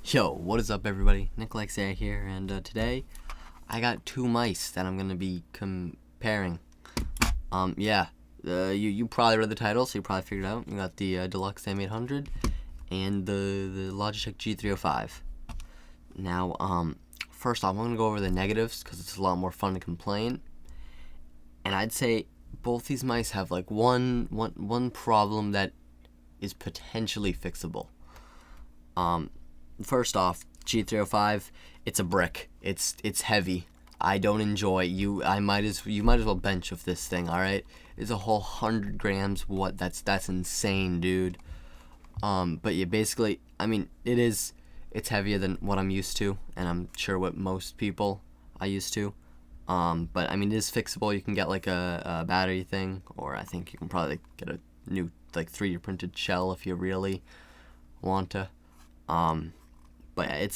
Yo, what is up everybody? Nikolai here, and today I got two mice that I'm gonna be comparing. You probably read the title, so you probably figured it out. You got the Delux M800 and the Logitech G305. Now, first off, I'm gonna go over the negatives because it's a lot more fun to complain. And I'd say both these mice have like one problem that is potentially fixable. First off, G305, it's a brick. It's heavy. I don't enjoy you. You might as well bench with this thing. All right, it's a whole 100 grams. What? That's insane, dude. But yeah, basically, I mean, it's heavier than what I'm used to, and I'm sure what most people are used to. But I mean, it is fixable. You can get like a battery thing, or I think you can probably get a new like 3D printed shell if you really want to. But yeah,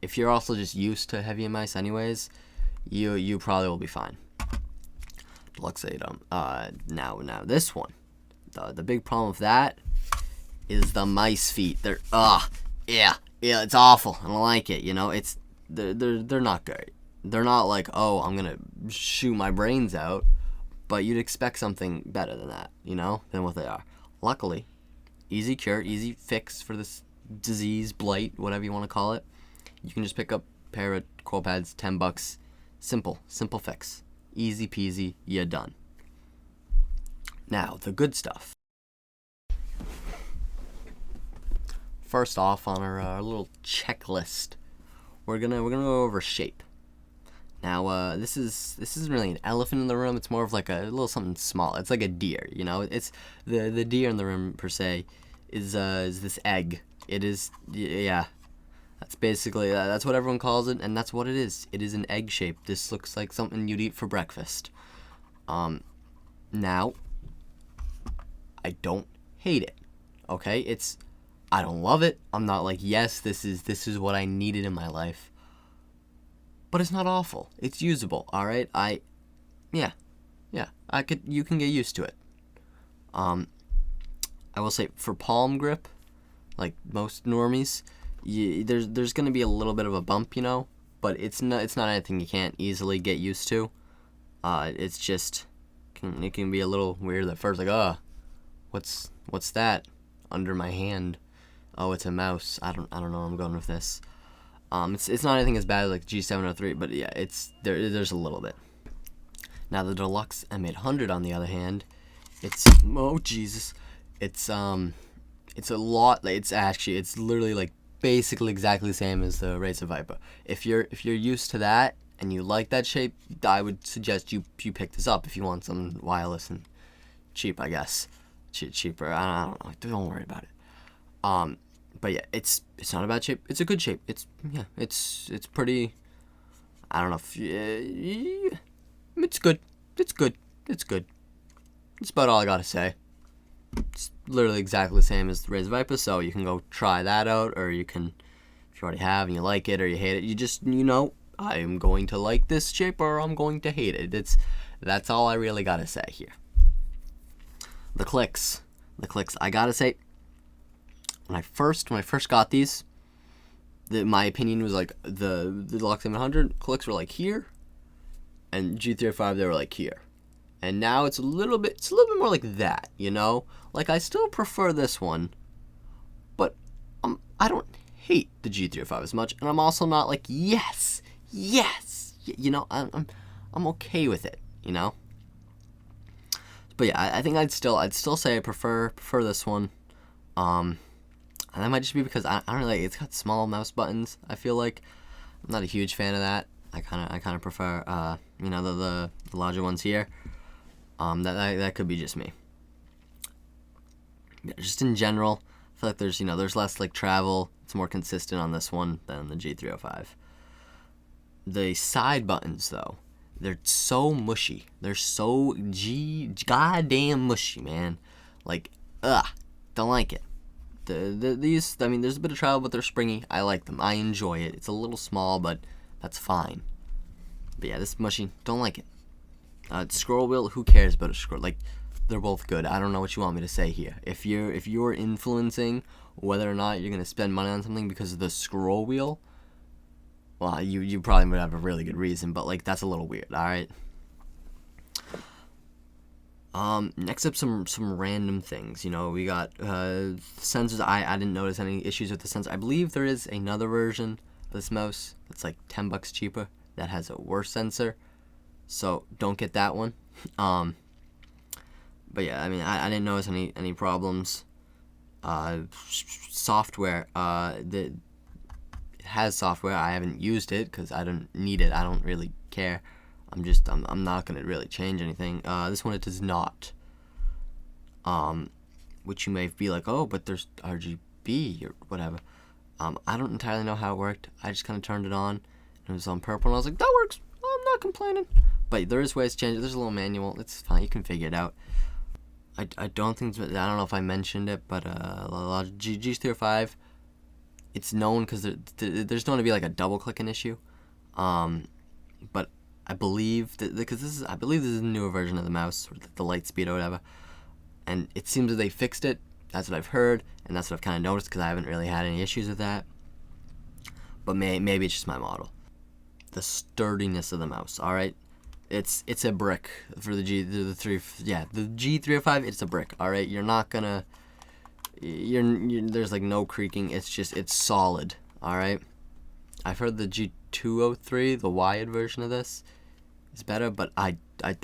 if you're also just used to heavy mice anyways, you probably will be fine. Deluxe Atom. Now this one, the big problem with that is the mice feet. They're yeah, it's awful. I don't like it. You know, they're not great. They're not like, oh, I'm gonna shoot my brains out, but you'd expect something better than that, you know, than what they are. Luckily, easy cure, easy fix for this disease, blight, whatever you want to call it. You can just pick up a pair of coil pads, $10. Simple fix. Easy peasy, you're done. Now, the good stuff. First off, on our little checklist, we're gonna go over shape. Now, this isn't really an elephant in the room. It's more of like a little something small. It's like a deer, you know. It's the deer in the room per se is this egg. It is, yeah. That's basically that's what everyone calls it, and that's what it is. It is an egg shape. This looks like something you'd eat for breakfast. Now, I don't hate it. Okay, I don't love it. I'm not like, yes, this is what I needed in my life. But it's not awful. It's usable. All right. You can get used to it. I will say for palm grip, like most normies, there's gonna be a little bit of a bump, you know, but it's not anything you can't easily get used to. It's just it can be a little weird at first, like, what's that under my hand? Oh, it's a mouse. I don't know where I'm going with this. It's not anything as bad as like G703, but yeah, there's a little bit. Now the Delux M800 on the other hand, it's a lot. It's literally like basically exactly the same as the Razer Viper. If you're used to that and you like that shape, I would suggest you pick this up if you want something wireless and cheap, I guess. Cheaper. I don't know. Don't worry about it. But yeah, it's not a bad shape. It's a good shape. It's pretty. I don't know if it's good. It's good. That's about all I gotta say. It's literally exactly the same as the Razer Viper, so you can go try that out, or you can, if you already have and you like it or you hate it, you just, I'm going to like this shape or I'm going to hate it. That's all I really gotta say here. The clicks, I gotta say, when I first got these, my opinion was like the Delux M800 clicks were like here, and G305 they were like here. And now it's a little bit more like that, you know? Like, I still prefer this one, but I don't hate the G305 as much, and I'm also not like, yes, you know, I'm okay with it, you know? But yeah, I think I'd still say I prefer this one. And that might just be because I don't really, it's got small mouse buttons. I feel like I'm not a huge fan of that. I kind of prefer, the larger ones here. That could be just me. Yeah, just in general, I feel like there's less like travel. It's more consistent on this one than the G305. The side buttons though, they're so mushy. They're so goddamn mushy, man. Like, don't like it. These, I mean, there's a bit of travel, but they're springy. I like them. I enjoy it. It's a little small, but that's fine. But yeah, this mushy, don't like it. Scroll wheel, who cares about a scroll? Like, both good. I don't know what you want me to say here. If you're influencing whether or not you're gonna spend money on something because of the scroll wheel, well, you probably would have a really good reason, but like that's a little weird. All right. Next up, some random things. You know, we got sensors. I didn't notice any issues with the sensor. I believe there is another version of this mouse that's like $10 cheaper that has a worse sensor, so don't get that one. But yeah, I mean, I didn't notice any problems. Software, it has software. I haven't used it because I don't need it. I don't really care. I'm not gonna really change anything. This one, it does not. Which you may be like, oh, but there's RGB or whatever. I don't entirely know how it worked. I just kind of turned it on, and it was on purple, and I was like, that works. I'm not complaining. But there is ways to change it. There's a little manual. It's fine. You can figure it out. I don't think, I don't know if I mentioned it, but G305, it's known because there's known to be like a double clicking issue. But I believe that because this is a newer version of the mouse, or the light speed or whatever, and it seems that they fixed it. That's what I've heard, and that's what I've kind of noticed because I haven't really had any issues with that. But maybe it's just my model. The sturdiness of the mouse. All right, it's a brick for the G305. It's a brick. All right, you're not gonna. There's like no creaking. It's solid. All right. I've heard the G203, the wired version of this, is better, but I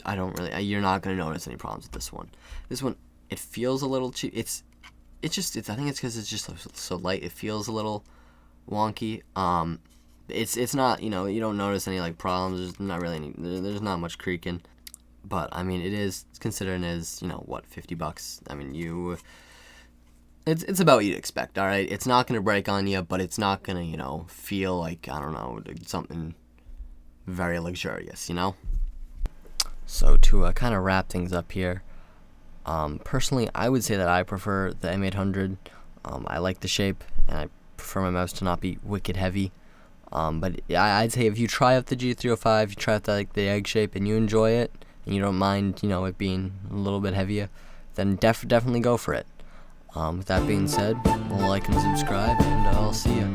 don't really. You're not gonna notice any problems with this one. This one, it feels a little cheap. I think it's because it's just so light. It feels a little wonky. It's not, you know, you don't notice any like problems. There's not really there's not much creaking, but I mean it is considering is, you know, what, $50. I mean it's about what you'd expect. All right, it's not gonna break on you, but it's not gonna, you know, feel like, I don't know, something very luxurious, you know. So to kind of wrap things up here, personally, I would say that I prefer the M800. I like the shape, and I prefer my mouse to not be wicked heavy. But I'd say if you try out the G305, you try out the egg shape, and you enjoy it, and you don't mind, you know, it being a little bit heavier, then definitely go for it. With that being said, like and subscribe, and I'll see you.